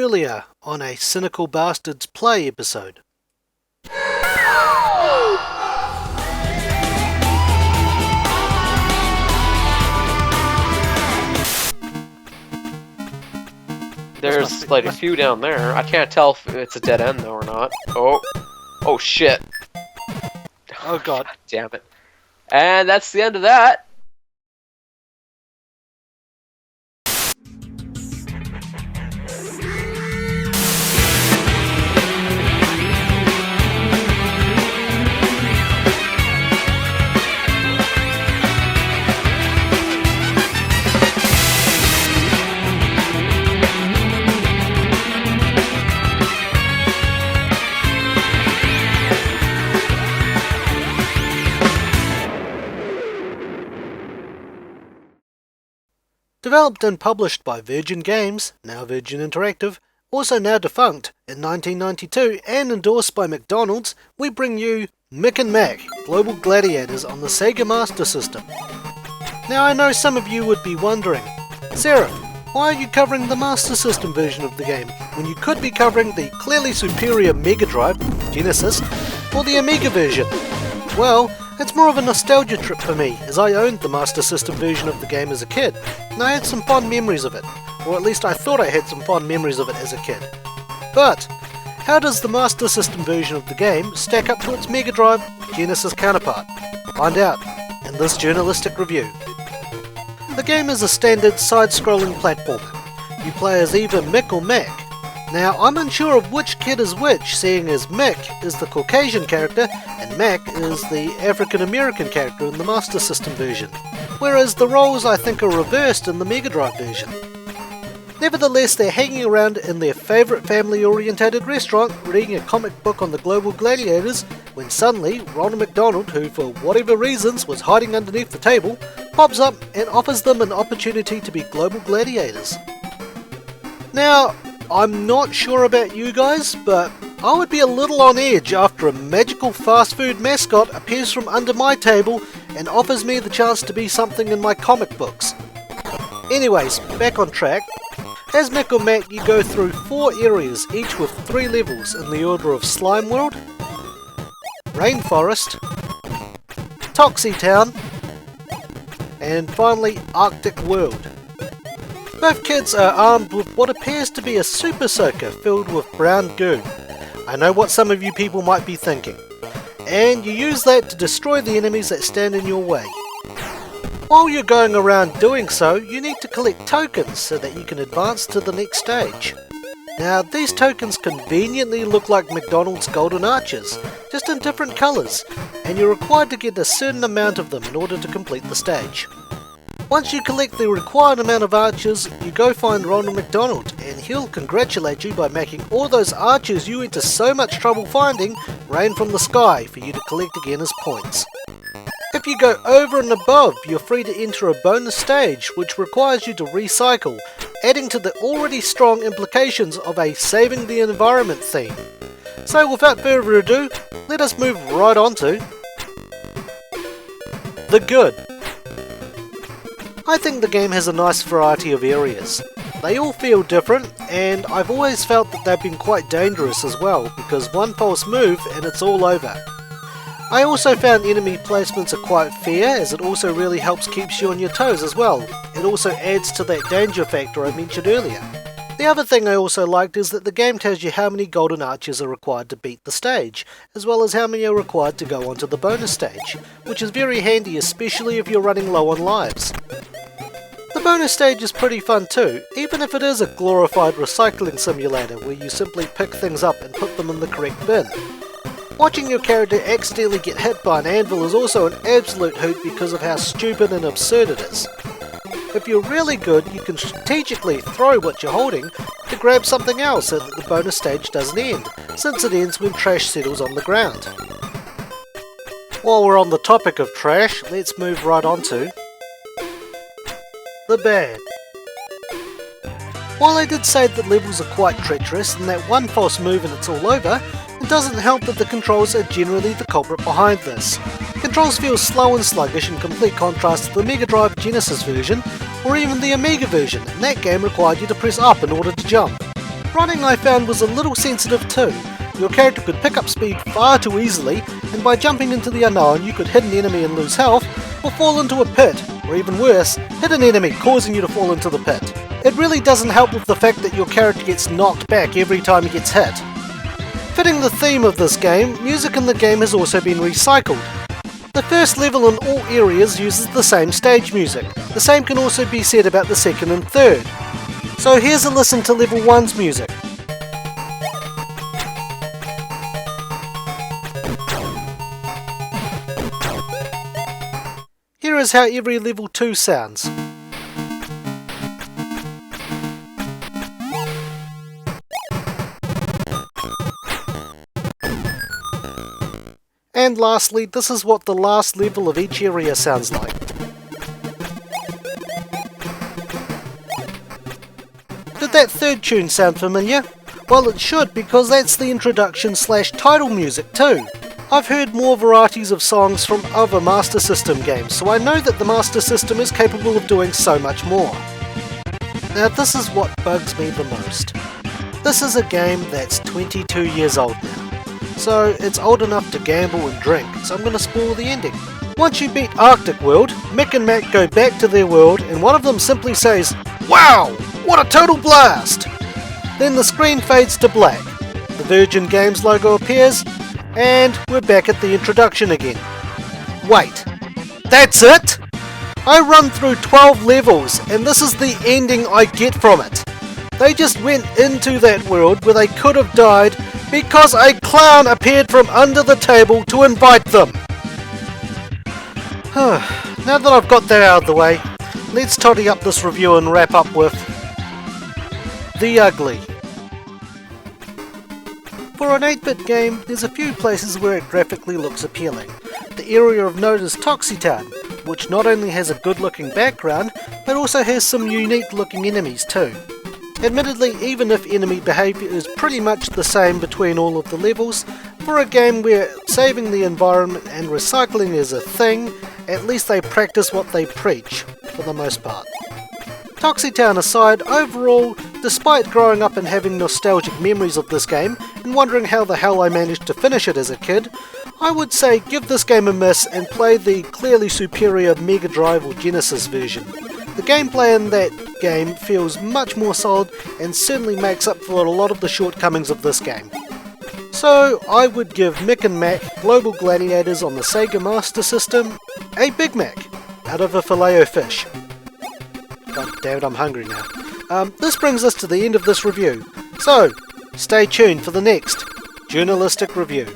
earlier on a Cynical Bastards play episode. There's like a few down there. I can't tell if it's a dead end though or not. Oh shit. Oh god. Damn it. And that's the end of that. Developed and published by Virgin Games, now Virgin Interactive, also now defunct, in 1992 and endorsed by Mick Donalds, we bring you Mick and Mack, Global Gladiators on the Sega Master System. Now I know some of you would be wondering, Seraph, why are you covering the Master System version of the game when you could be covering the clearly superior Mega Drive, Genesis, or the Amiga version? Well, it's more of a nostalgia trip for me, as I owned the Master System version of the game as a kid, and I had some fond memories of it, or at least I thought I had some fond memories of it as a kid. But, how does the Master System version of the game stack up to its Mega Drive Genesis counterpart? Find out in this journalistic review. The game is a standard side-scrolling platformer. You play as either Mick or Mack. Now, I'm unsure of which kid is which, seeing as Mick is the Caucasian character and Mack is the African-American character in the Master System version, whereas the roles I think are reversed in the Mega Drive version. Nevertheless, they're hanging around in their favourite family-orientated restaurant reading a comic book on the Global Gladiators when suddenly Ronald McDonald, who for whatever reasons was hiding underneath the table, pops up and offers them an opportunity to be Global Gladiators. Now, I'm not sure about you guys, but I would be a little on edge after a magical fast food mascot appears from under my table and offers me the chance to be something in my comic books. Anyways, back on track. As Mick or Mack, you go through 4 areas, each with 3 levels in the order of Slime World, Rainforest, Toxie Town, and finally Arctic World. Both kids are armed with what appears to be a super soaker filled with brown goo. I know what some of you people might be thinking. And you use that to destroy the enemies that stand in your way. While you're going around doing so, you need to collect tokens so that you can advance to the next stage. Now, these tokens conveniently look like McDonald's golden arches, just in different colours, and you're required to get a certain amount of them in order to complete the stage. Once you collect the required amount of arches, you go find Ronald McDonald, and he'll congratulate you by making all those arches you went to so much trouble finding rain from the sky for you to collect again as points. If you go over and above, you're free to enter a bonus stage, which requires you to recycle, adding to the already strong implications of a saving the environment theme. So without further ado, let us move right on to the good. I think the game has a nice variety of areas. They all feel different, and I've always felt that they've been quite dangerous as well, because one false move and it's all over. I also found enemy placements are quite fair, as it also really helps keeps you on your toes as well. It also adds to that danger factor I mentioned earlier. The other thing I also liked is that the game tells you how many golden arches are required to beat the stage, as well as how many are required to go onto the bonus stage, which is very handy especially if you're running low on lives. The bonus stage is pretty fun too, even if it is a glorified recycling simulator where you simply pick things up and put them in the correct bin. Watching your character accidentally get hit by an anvil is also an absolute hoot because of how stupid and absurd it is. If you're really good, you can strategically throw what you're holding to grab something else so that the bonus stage doesn't end, since it ends when trash settles on the ground. While we're on the topic of trash, let's move right on to the bad. While I did say that levels are quite treacherous and that one false move and it's all over, it doesn't help that the controls are generally the culprit behind this. Controls feel slow and sluggish in complete contrast to the Mega Drive Genesis version, or even the Amiga version, and that game required you to press up in order to jump. Running I found was a little sensitive too. Your character could pick up speed far too easily, and by jumping into the unknown you could hit an enemy and lose health, or fall into a pit, or even worse, hit an enemy causing you to fall into the pit. It really doesn't help with the fact that your character gets knocked back every time he gets hit. Fitting the theme of this game, music in the game has also been recycled. The first level in all areas uses the same stage music. The same can also be said about the second and third. So here's a listen to level 1's music. Here is how every level 2 sounds. And lastly, this is what the last level of each area sounds like. Did that third tune sound familiar? Well, it should, because that's the introduction / title music too. I've heard more varieties of songs from other Master System games, so I know that the Master System is capable of doing so much more. Now this is what bugs me the most. This is a game that's 22 years old now, so it's old enough to gamble and drink, so I'm going to spoil the ending. Once you beat Arctic World, Mick and Mack go back to their world and one of them simply says, "Wow! What a total blast!" Then the screen fades to black, the Virgin Games logo appears, and we're back at the introduction again. Wait, that's it? I run through 12 levels and this is the ending I get from it. They just went into that world where they could have died because a clown appeared from under the table to invite them. Now that I've got that out of the way, let's tidy up this review and wrap up with The Ugly. For an 8-bit game, there's a few places where it graphically looks appealing. The area of note is Toxitown, which not only has a good looking background, but also has some unique looking enemies too. Admittedly, even if enemy behaviour is pretty much the same between all of the levels, for a game where saving the environment and recycling is a thing, at least they practice what they preach, for the most part. Toxitown aside, overall, despite growing up and having nostalgic memories of this game, and wondering how the hell I managed to finish it as a kid, I would say give this game a miss and play the clearly superior Mega Drive or Genesis version. The gameplay in that game feels much more solid and certainly makes up for a lot of the shortcomings of this game. So I would give Mick and Mack Global Gladiators on the Sega Master System a Big Mac out of a Filet-O-Fish. God damn it, I'm hungry now. This brings us to the end of this review, so stay tuned for the next Journalistic review.